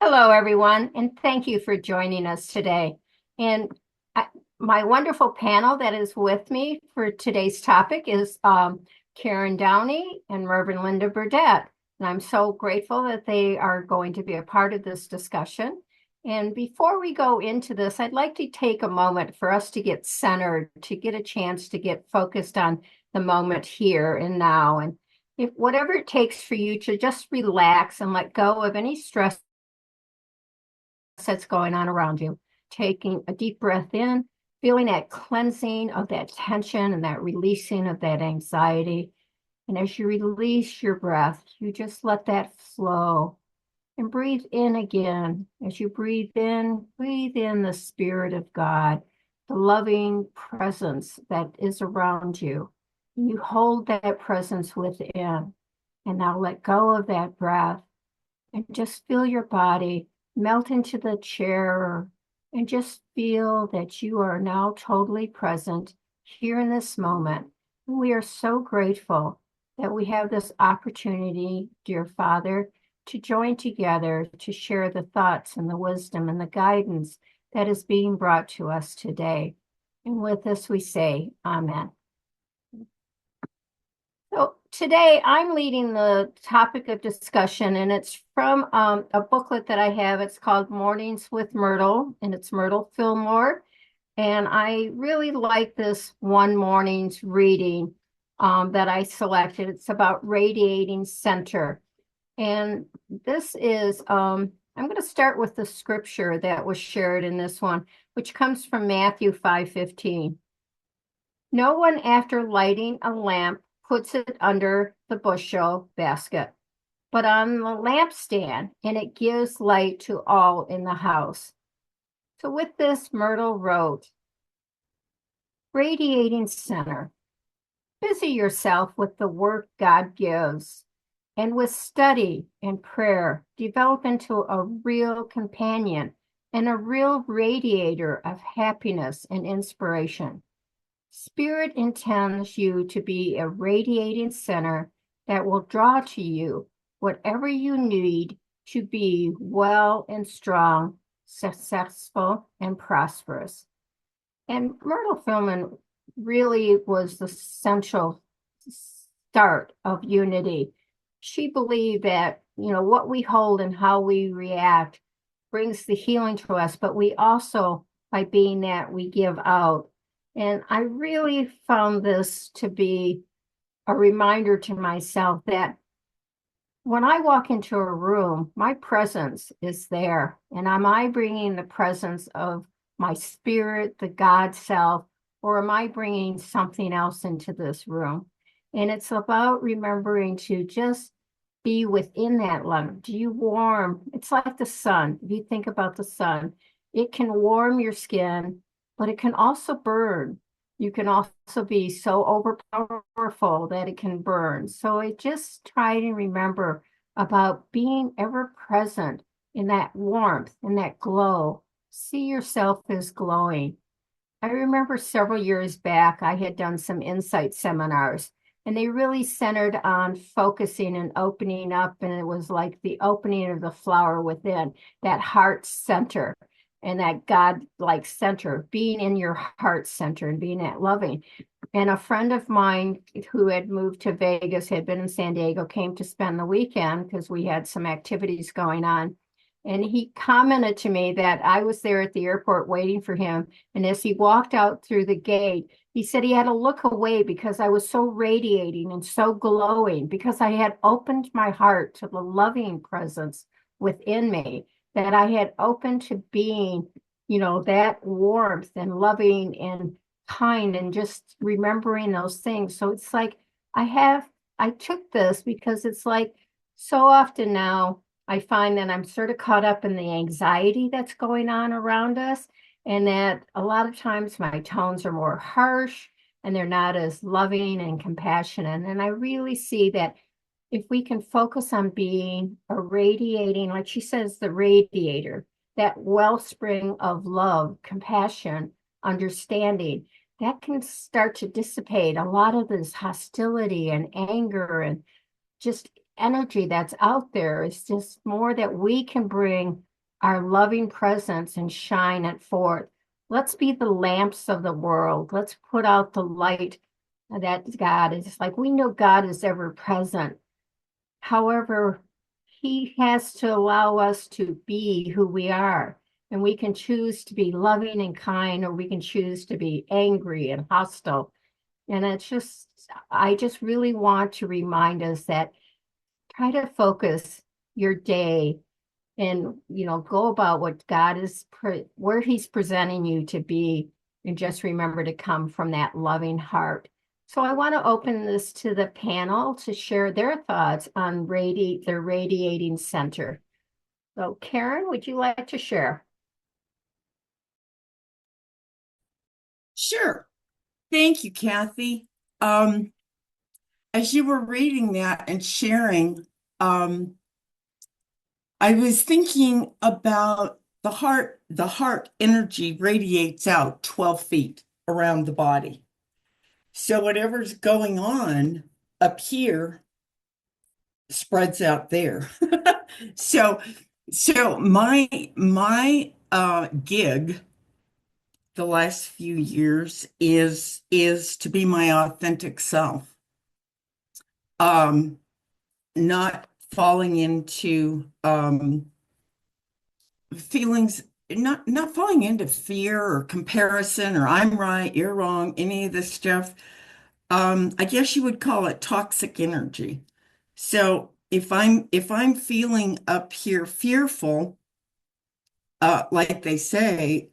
Hello, everyone, and thank you for joining us today. And I, my wonderful panel that is with me for today's topic is Karen Downy and Reverend Linda Burdett. And I'm so grateful that they are going to be a part of this discussion. And before we go into this, I'd like to take a moment for us to get centered, to get a chance to get focused on the moment here and now. And if whatever it takes for you to just relax and let go of any stress that's going on around you. Taking a deep breath in, feeling that cleansing of that tension and that releasing of that anxiety. And as you release your breath, you just let that flow and breathe in again. As you breathe in the Spirit of God, the loving presence that is around you. You hold that presence within. And now let go of that breath and just feel your body melt into the chair and just feel that you are now totally present here in this moment. And we are so grateful that we have this opportunity, dear Father, to join together to share the thoughts and the wisdom and the guidance that is being brought to us today. And with this, we say, Amen. So today I'm leading the topic of discussion, and it's from a booklet that I have. It's called Mornings with Myrtle, and it's Myrtle Fillmore. And I really like this one morning's reading that I selected. It's about Radiating Center. And this is, I'm going to start with the scripture that was shared in this one, which comes from Matthew 5:15. No one, after lighting a lamp, puts it under the bushel basket, but on the lampstand, and it gives light to all in the house. So with this, Myrtle wrote, Radiating Center, busy yourself with the work God gives, and with study and prayer, develop into a real companion and a real radiator of happiness and inspiration. Spirit intends you to be a radiating center that will draw to you whatever you need to be well and strong, successful and prosperous. And Myrtle Fillmore really was the central start of unity. She believed that, what we hold and how we react brings the healing to us, but we also, by being that, we give out. And I really found this to be a reminder to myself that when I walk into a room, my presence is there. And am I bringing the presence of my spirit, the God self, or am I bringing something else into this room? And it's about remembering to just be within that love. Do you warm? It's like the sun. If you think about the sun, it can warm your skin, but it can also burn. You can also be so overpowerful that it can burn. So I just try to remember about being ever present in that warmth and that glow. See yourself as glowing. I remember several years back, I had done some insight seminars, and they really centered on focusing and opening up. And it was like the opening of the flower within, that heart center. And that God-like center, being in your heart center and being that loving. And a friend of mine who had moved to Vegas, had been in San Diego, came to spend the weekend because we had some activities going on. And he commented to me that I was there at the airport waiting for him. And as he walked out through the gate, he said he had to look away because I was so radiating and so glowing, because I had opened my heart to the loving presence within me, that I had opened to being, that warmth and loving and kind and just remembering those things. So it's like I took this because it's like so often now I find that I'm sort of caught up in the anxiety that's going on around us, and that a lot of times my tones are more harsh and they're not as loving and compassionate. And I really see that if we can focus on being a radiating, like she says, the radiator, that wellspring of love, compassion, understanding, that can start to dissipate a lot of this hostility and anger and just energy that's out there. It's just more that we can bring our loving presence and shine it forth. Let's be the lamps of the world. Let's put out the light that God is like. We know God is ever present. However, He has to allow us to be who we are. And we can choose to be loving and kind, or we can choose to be angry and hostile. And I just really want to remind us that try to focus your day and, go about what God is, where He's presenting you to be. And just remember to come from that loving heart. So I want to open this to the panel to share their thoughts on the Radiating Center. So Karen, would you like to share? Sure. Thank you, Kathy. Um, as you were reading that and sharing, I was thinking about the heart. The heart energy radiates out 12 feet around the body. So whatever's going on up here spreads out there. So my gig the last few years is to be my authentic self. Um, not falling into feelings, not falling into fear or comparison or I'm right, you're wrong, any of this stuff. I guess you would call it toxic energy. So if I'm feeling up here fearful, like they say,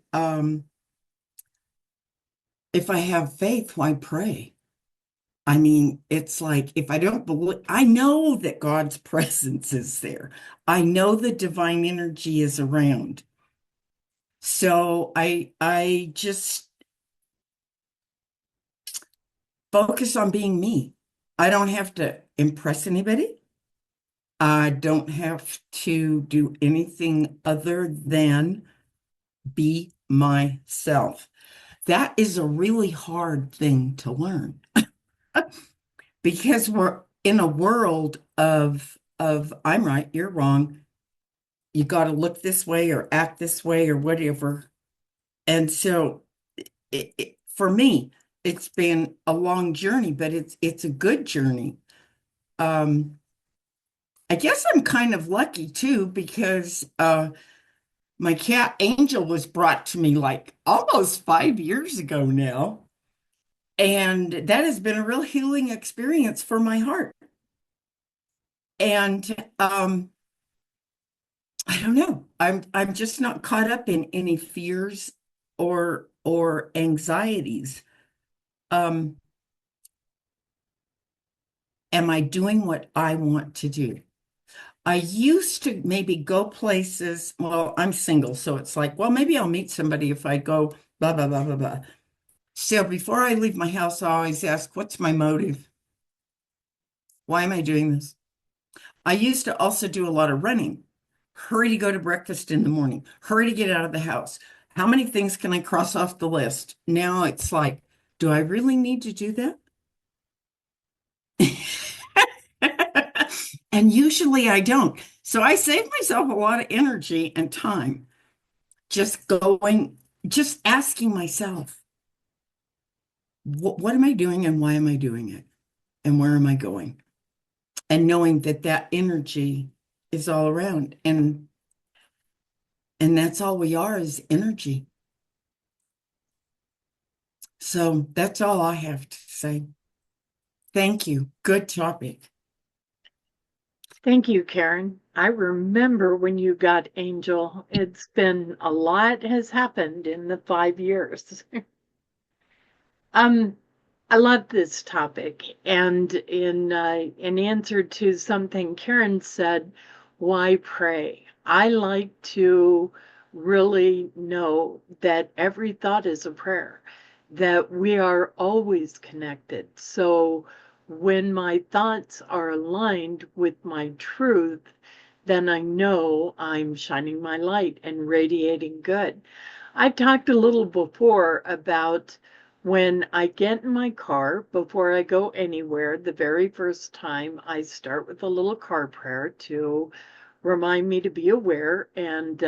if I have faith, why pray? I mean, it's like if I don't believe, I know that God's presence is there. I know the divine energy is around. So I just focus on being me. I don't have to impress anybody. I don't have to do anything other than be myself. That is a really hard thing to learn because we're in a world of I'm right, you're wrong. You got to look this way or act this way or whatever. And so for me, it's been a long journey, but it's a good journey. Um, I guess I'm kind of lucky too because my cat Angel was brought to me like almost 5 years ago now. And that has been a real healing experience for my heart. And I don't know. I'm just not caught up in any fears or anxieties. Um, am I doing what I want to do? I used to maybe go places. Well, I'm single, so it's like, well, maybe I'll meet somebody if I go blah blah blah blah blah. So before I leave my house, I always ask, what's my motive? Why am I doing this? I used to also do a lot of running. Hurry to go to breakfast in the morning. Hurry to get out of the house. How many things can I cross off the list? Now it's like, do I really need to do that? And usually I don't. So I save myself a lot of energy and time just going, just asking myself, what am I doing and why am I doing it? And where am I going? And knowing that that energy is all around. And that's all we are is energy. So that's all I have to say. Thank you. Good topic. Thank you, Karen. I remember when you got Angel. It's been a lot has happened in the 5 years. Um, I love this topic, and in answer to something Karen said, why pray? I like to really know that every thought is a prayer, that we are always connected. So when my thoughts are aligned with my truth, then I know I'm shining my light and radiating good. I talked a little before about when I get in my car, before I go anywhere, the very first time I start with a little car prayer to remind me to be aware and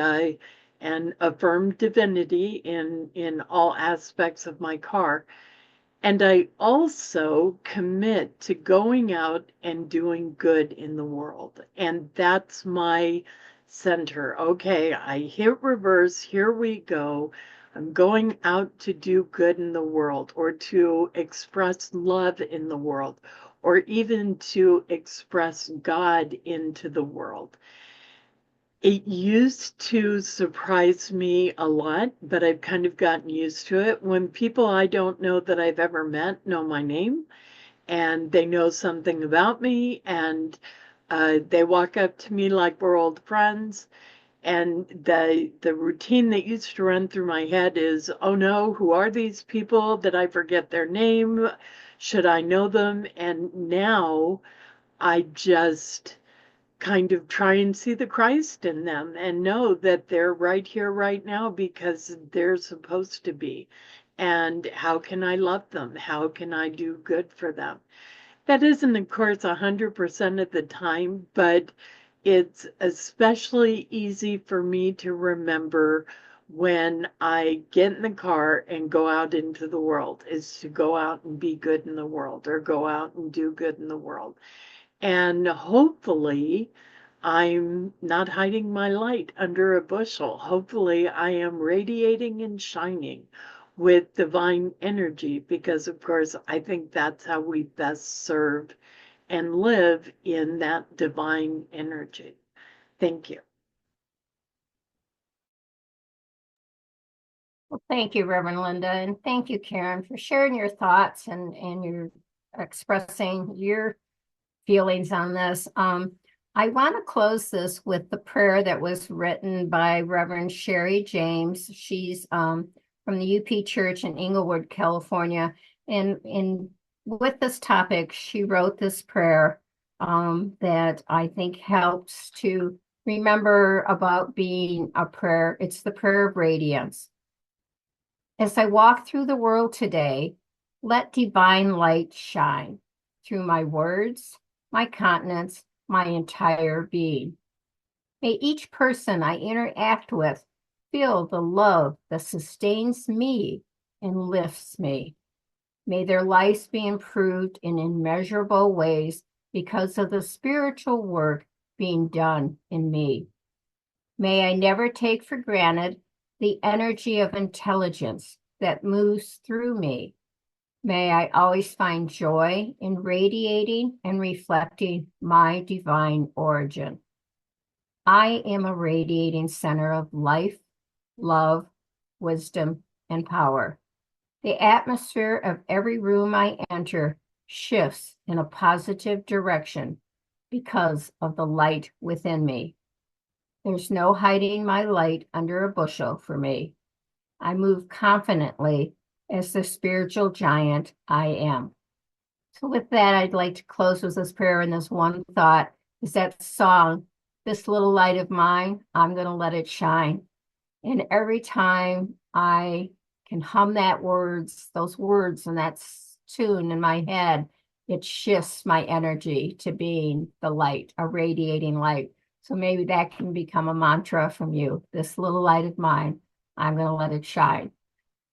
affirm divinity in all aspects of my car. And I also commit to going out and doing good in the world. And that's my center. Okay, I hit reverse. Here we go. I'm going out to do good in the world, or to express love in the world, or even to express God into the world. It used to surprise me a lot, but I've kind of gotten used to it. When people I don't know that I've ever met know my name, and they know something about me, and they walk up to me like we're old friends, and the routine that used to run through my head is, oh no, who are these people that I forget their name? Should I know them? And now I just kind of try and see the Christ in them and know that they're right here, right now, because they're supposed to be. And how can I love them? How can I do good for them? That isn't, of course, 100% of the time, but it's especially easy for me to remember when I get in the car and go out into the world, is to go out and be good in the world, or go out and do good in the world. And hopefully, I'm not hiding my light under a bushel. Hopefully, I am radiating and shining with divine energy, because, of course, I think that's how we best serve and live in that divine energy. Thank you. Well, thank you, Reverend Linda, and thank you, Karen, for sharing your thoughts and your expressing your feelings on this. I want to close this with the prayer that was written by Reverend Sherry James. She's from the UP Church in Inglewood, California. And with this topic, she wrote this prayer that I think helps to remember about being a prayer. It's the prayer of radiance. As I walk through the world today, let divine light shine through my words, my countenance, my entire being. May each person I interact with feel the love that sustains me and lifts me. May their lives be improved in immeasurable ways because of the spiritual work being done in me. May I never take for granted the energy of intelligence that moves through me. May I always find joy in radiating and reflecting my divine origin. I am a radiating center of life, love, wisdom, and power. The atmosphere of every room I enter shifts in a positive direction because of the light within me. There's no hiding my light under a bushel for me. I move confidently as the spiritual giant I am. So with that, I'd like to close with this prayer, and this one thought is that song, This Little Light of Mine, I'm going to let it shine. And every time I can hum those words and that tune in my head, it shifts my energy to being the light, a radiating light. So maybe that can become a mantra from you. This little light of mine, I'm going to let it shine.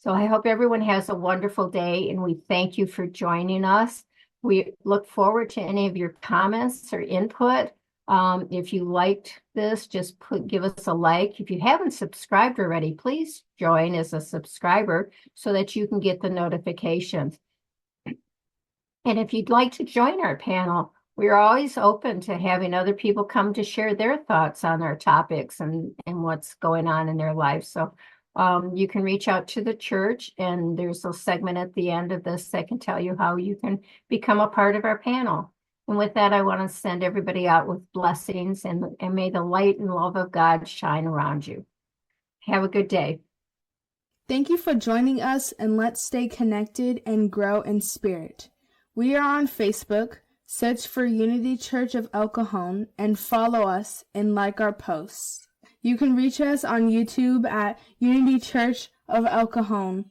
So I hope everyone has a wonderful day, and we thank you for joining us. We look forward to any of your comments or input. If you liked this, just give us a like. If you haven't subscribed already, please join as a subscriber so that you can get the notifications. And if you'd like to join our panel, we're always open to having other people come to share their thoughts on our topics and what's going on in their lives. So you can reach out to the church, and there's a segment at the end of this that can tell you how you can become a part of our panel. And with that, I want to send everybody out with blessings, and may the light and love of God shine around you. Have a good day. Thank you for joining us, and let's stay connected and grow in spirit. We are on Facebook. Search for Unity Church of El Cajon and follow us and like our posts. You can reach us on YouTube at Unity Church of El Cajon.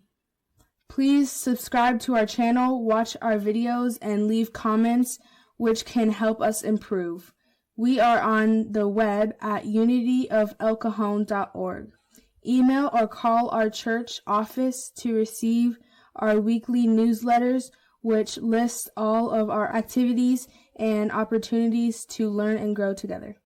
Please subscribe to our channel, watch our videos, and leave comments which can help us improve. We are on the web at unityofelcajon.org. Email or call our church office to receive our weekly newsletters, which lists all of our activities and opportunities to learn and grow together.